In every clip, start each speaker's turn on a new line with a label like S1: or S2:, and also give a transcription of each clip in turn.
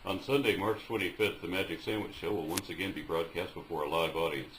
S1: On Sunday, March 25th, the Magic Sandwich Show will once again be broadcast before a live audience,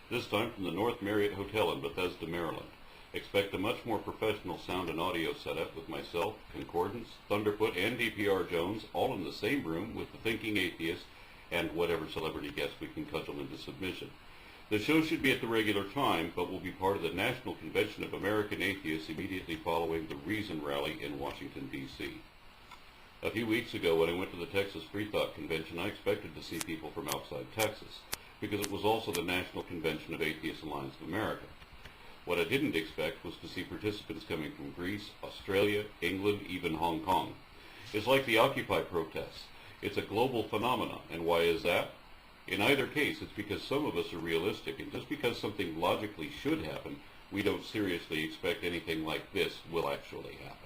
S1: this time from the North Marriott Hotel in Bethesda, Maryland. Expect a much more professional sound and audio setup with myself, Concordance, Thunderfoot, and DPR Jones, all in the same room with the Thinking Atheist and whatever celebrity guest we can cudgel into submission. The show should be at the regular time, but will be part of the National Convention of American Atheists immediately following the Reason Rally in Washington, D.C. A few weeks ago, when I went to the Texas Free Thought Convention, I expected to see people from outside Texas, because it was also the National Convention of Atheist Alliance of America. What I didn't expect was to see participants coming from Greece, Australia, England, even Hong Kong. It's like the Occupy protests. It's a global phenomenon, and why is that? In either case, it's because some of us are realistic, and just because something logically should happen, we don't seriously expect anything like this will actually happen.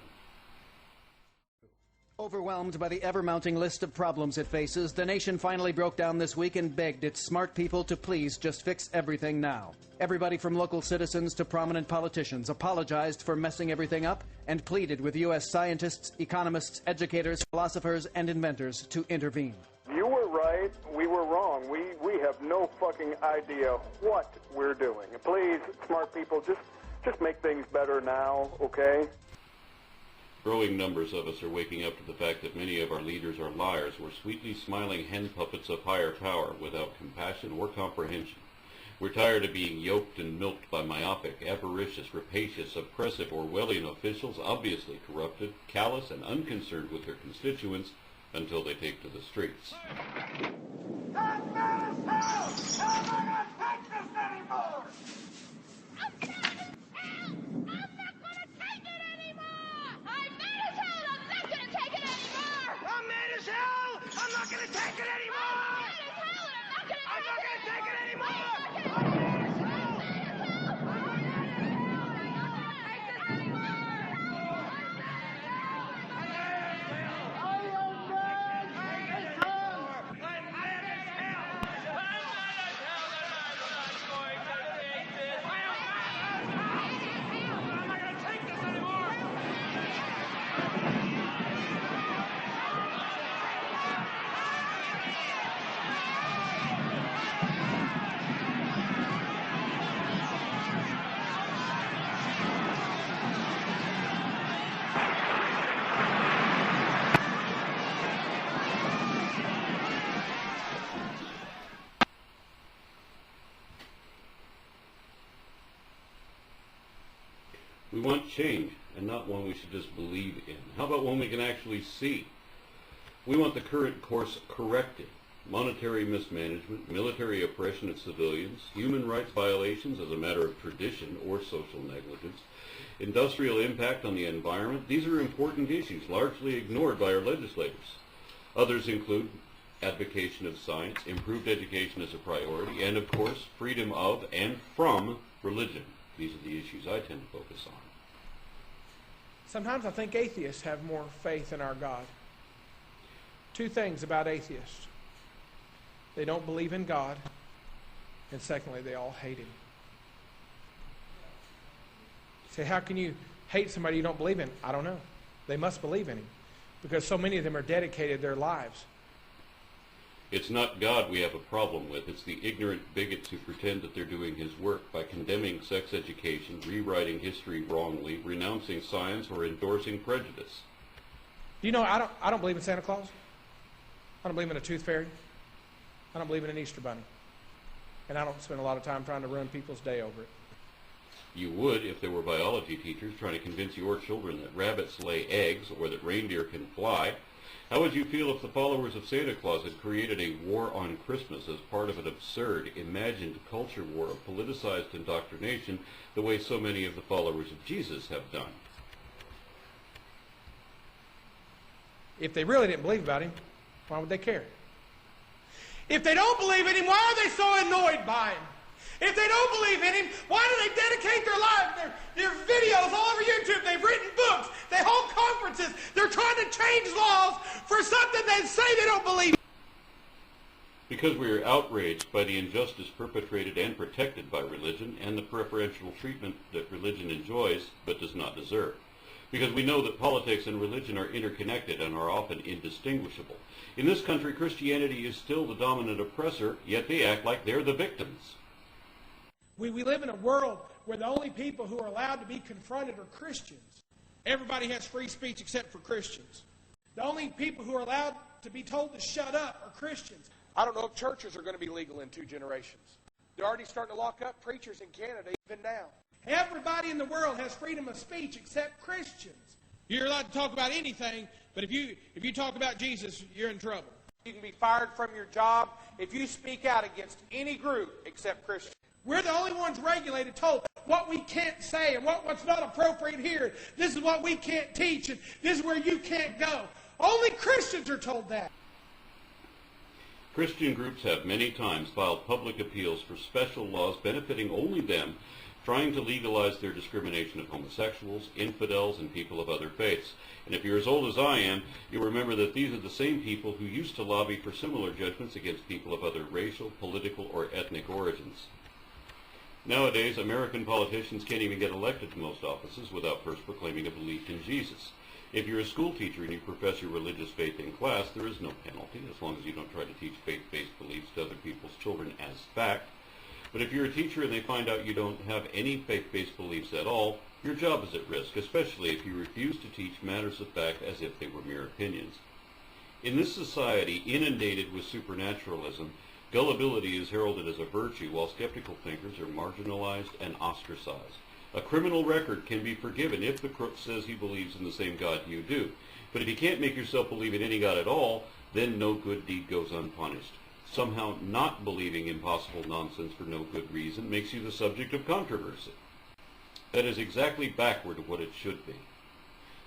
S2: Overwhelmed by the ever-mounting list of problems it faces, the nation finally broke down this week and begged its smart people to please just fix everything now. Everybody from local citizens to prominent politicians apologized for messing everything up and pleaded with U.S. scientists, economists, educators, philosophers, and inventors to intervene.
S3: You were right. We were wrong. We have no fucking idea what we're doing. Please, smart people, just make things better now, okay?
S1: Growing numbers of us are waking up to the fact that many of our leaders are liars or sweetly smiling hen puppets of higher power without compassion or comprehension. We're tired of being yoked and milked by myopic, avaricious, rapacious, oppressive Orwellian officials, obviously corrupted, callous, and unconcerned with their constituents until they take to the streets.
S4: That man is hell! I'm not gonna take this anymore! I'm mad as hell! I'm not gonna take it anymore! I'm mad as hell! I'm not gonna take it anymore! I'm mad as hell! I'm not gonna take it anymore! I'm mad as hell! I'm not gonna take it anymore! I'm mad as hell! I'm not gonna take this anymore!
S1: We want change, and not one we should just believe in. How about one we can actually see? We want the current course corrected. Monetary mismanagement, military oppression of civilians, human rights violations as a matter of tradition or social negligence, industrial impact on the environment. These are important issues largely ignored by our legislators. Others include advocacy of science, improved education as a priority, and of course, freedom of and from religion. These are the issues I tend to focus on.
S5: Sometimes I think atheists have more faith in our God. Two things about atheists. They don't believe in God, and secondly, they all hate Him. Say, how can you hate somebody you don't believe in? I don't know. They must believe in Him, because so many of them are dedicated their lives.
S1: It's not God we have a problem with. It's the ignorant bigots who pretend that they're doing His work by condemning sex education, rewriting history wrongly, renouncing science, or endorsing prejudice.
S5: You know, I don't believe in Santa Claus. I don't believe in a tooth fairy. I don't believe in an Easter bunny. And I don't spend a lot of time trying to ruin people's day over it.
S1: You would if there were biology teachers trying to convince your children that rabbits lay eggs or that reindeer can fly. How would you feel if the followers of Santa Claus had created a war on Christmas as part of an absurd, imagined culture war of politicized indoctrination the way so many of the followers of Jesus have done?
S5: If they really didn't believe about Him, why would they care? If they don't believe in Him, why are they so annoyed by Him? If they don't believe in Him, why do they dedicate their lives, their videos all over YouTube? They've written books. They hold conferences. They're trying to change laws for something they say they don't believe in.
S1: Because we are outraged by the injustice perpetrated and protected by religion and the preferential treatment that religion enjoys but does not deserve. because we know that politics and religion are interconnected and are often indistinguishable. In this country, Christianity is still the dominant oppressor, yet they act like they're the victims.
S5: We live in a world where the only people who are allowed to be confronted are Christians. Everybody has free speech except for Christians. The only people who are allowed to be told to shut up are Christians. I don't know if churches are going to be legal in 2 generations. They're already starting to lock up preachers in Canada even now. Everybody in the world has freedom of speech except Christians. You're allowed to talk about anything, but if you talk about Jesus, you're in trouble. You can be fired from your job if you speak out against any group except Christians. We're the only ones regulated, told what we can't say and what's not appropriate here. This is what we can't teach, and this is where you can't go. Only Christians are told that.
S1: Christian groups have many times filed public appeals for special laws benefiting only them, trying to legalize their discrimination of homosexuals, infidels, and people of other faiths. And if you're as old as I am, you'll remember that these are the same people who used to lobby for similar judgments against people of other racial, political, or ethnic origins. Nowadays, American politicians can't even get elected to most offices without first proclaiming a belief in Jesus. If you're a school teacher and you profess your religious faith in class, there is no penalty, as long as you don't try to teach faith-based beliefs to other people's children as fact. But if you're a teacher and they find out you don't have any faith-based beliefs at all, your job is at risk, especially if you refuse to teach matters of fact as if they were mere opinions. In this society inundated with supernaturalism, gullibility is heralded as a virtue, while skeptical thinkers are marginalized and ostracized. A criminal record can be forgiven if the crook says he believes in the same God you do. But if you can't make yourself believe in any God at all, then no good deed goes unpunished. Somehow not believing impossible nonsense for no good reason makes you the subject of controversy. That is exactly backward of what it should be.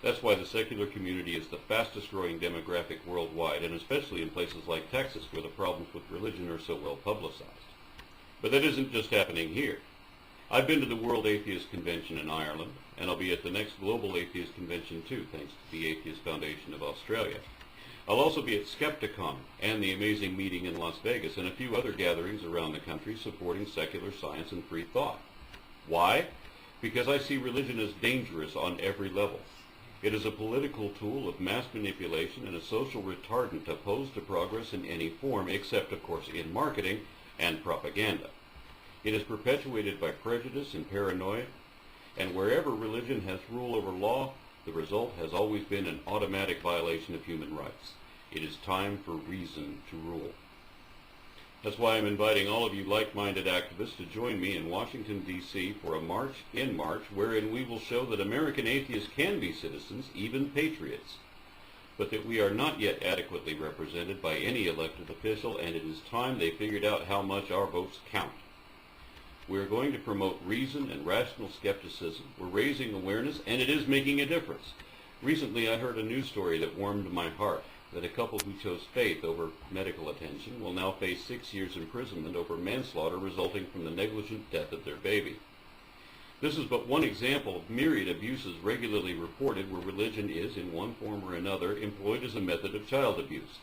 S1: That's why the secular community is the fastest growing demographic worldwide, and especially in places like Texas, where the problems with religion are so well publicized. But that isn't just happening here. I've been to the World Atheist Convention in Ireland, and I'll be at the next Global Atheist Convention too, thanks to the Atheist Foundation of Australia. I'll also be at Skepticon and the amazing meeting in Las Vegas and a few other gatherings around the country supporting secular science and free thought. Why? Because I see religion as dangerous on every level. It is a political tool of mass manipulation and a social retardant opposed to progress in any form, except, of course, in marketing and propaganda. It is perpetuated by prejudice and paranoia, and wherever religion has rule over law, the result has always been an automatic violation of human rights. It is time for reason to rule. That's why I'm inviting all of you like-minded activists to join me in Washington, D.C. for a march in March, wherein we will show that American atheists can be citizens, even patriots, but that we are not yet adequately represented by any elected official, and it is time they figured out how much our votes count. We are going to promote reason and rational skepticism. We're raising awareness, and it is making a difference. Recently, I heard a news story that warmed my heart, that a couple who chose faith over medical attention will now face 6 years imprisonment over manslaughter resulting from the negligent death of their baby. This is but one example of myriad abuses regularly reported where religion is, in one form or another, employed as a method of child abuse.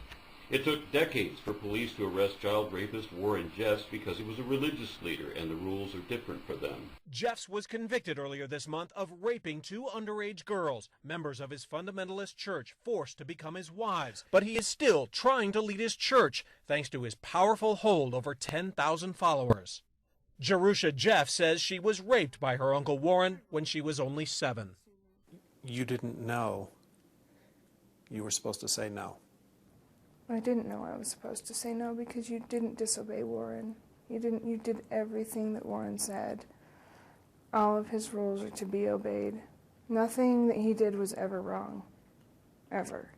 S1: It took decades for police to arrest child rapist Warren Jeffs because he was a religious leader and the rules are different for them.
S6: Jeffs was convicted earlier this month of raping 2 underage girls, members of his fundamentalist church forced to become his wives. But he is still trying to lead his church thanks to his powerful hold over 10,000 followers. Jerusha Jeff says she was raped by her Uncle Warren when she was only 7.
S7: You didn't know you were supposed to say no.
S8: I didn't know I was supposed to say no because you didn't disobey Warren. You did everything that Warren said. All of his rules are to be obeyed. Nothing that he did was ever wrong. Ever.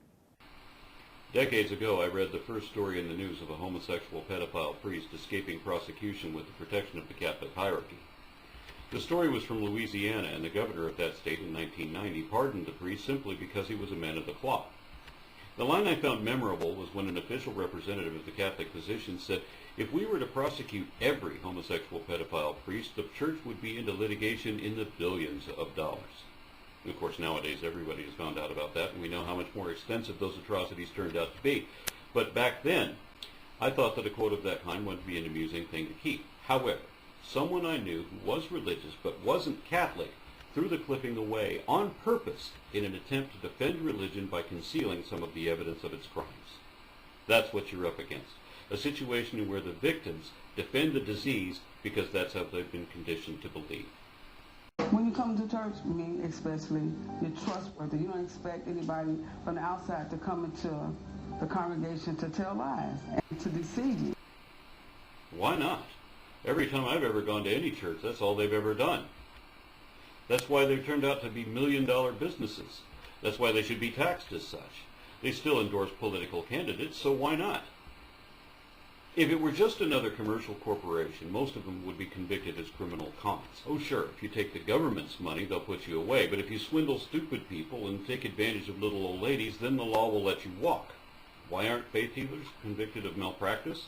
S1: Decades ago, I read the first story in the news of a homosexual pedophile priest escaping prosecution with the protection of the Catholic hierarchy. The story was from Louisiana, and the governor of that state in 1990 pardoned the priest simply because he was a man of the cloth. The line I found memorable was when an official representative of the Catholic position said, if we were to prosecute every homosexual pedophile priest, the church would be into litigation in the billions of dollars. And of course, nowadays everybody has found out about that, and we know how much more extensive those atrocities turned out to be. But back then, I thought that a quote of that kind would be an amusing thing to keep. However, someone I knew who was religious but wasn't Catholic threw the clipping away on purpose in an attempt to defend religion by concealing some of the evidence of its crimes. That's what you're up against. A situation where the victims defend the disease because that's how they've been conditioned to believe.
S9: When you come to church, me especially, you're trustworthy. You don't expect anybody from the outside to come into the congregation to tell lies and to deceive you.
S1: Why not? Every time I've ever gone to any church, that's all they've ever done. That's why they've turned out to be million-dollar businesses. That's why they should be taxed as such. They still endorse political candidates, so why not? If it were just another commercial corporation, most of them would be convicted as criminal cons. Oh sure, if you take the government's money, they'll put you away, but if you swindle stupid people and take advantage of little old ladies, then the law will let you walk. Why aren't faith healers convicted of malpractice?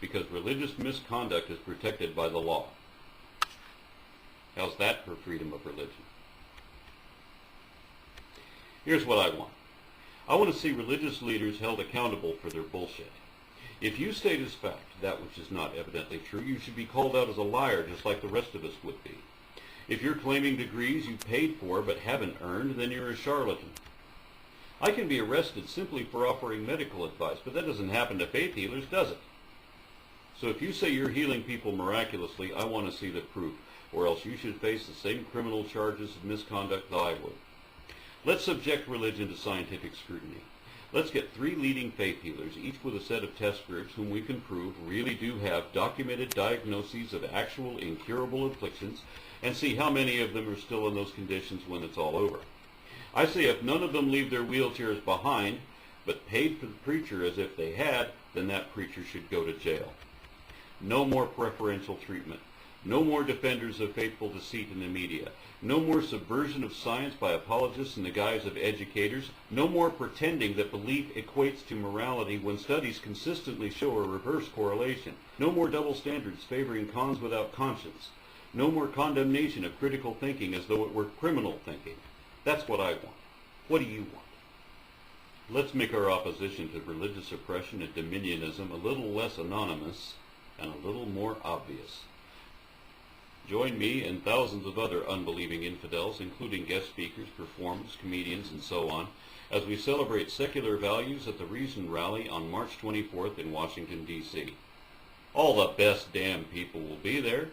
S1: Because religious misconduct is protected by the law. How's that for freedom of religion? Here's what I want. I want to see religious leaders held accountable for their bullshit. If you state as fact that which is not evidently true, you should be called out as a liar just like the rest of us would be. If you're claiming degrees you paid for but haven't earned, then you're a charlatan. I can be arrested simply for offering medical advice, but that doesn't happen to faith healers, does it? So if you say you're healing people miraculously, I want to see the proof, or else you should face the same criminal charges of misconduct that I would. Let's subject religion to scientific scrutiny. Let's get 3 leading faith healers, each with a set of test groups whom we can prove really do have documented diagnoses of actual incurable afflictions, and see how many of them are still in those conditions when it's all over. I say if none of them leave their wheelchairs behind, but paid for the preacher as if they had, then that preacher should go to jail. No more preferential treatment. No more defenders of faithful deceit in the media. No more subversion of science by apologists in the guise of educators. No more pretending that belief equates to morality when studies consistently show a reverse correlation. No more double standards favoring cons without conscience. No more condemnation of critical thinking as though it were criminal thinking. That's what I want. What do you want? Let's make our opposition to religious oppression and dominionism a little less anonymous and a little more obvious. Join me and thousands of other unbelieving infidels, including guest speakers, performers, comedians, and so on, as we celebrate secular values at the Reason Rally on March 24th in Washington, D.C. All the best damn people will be there.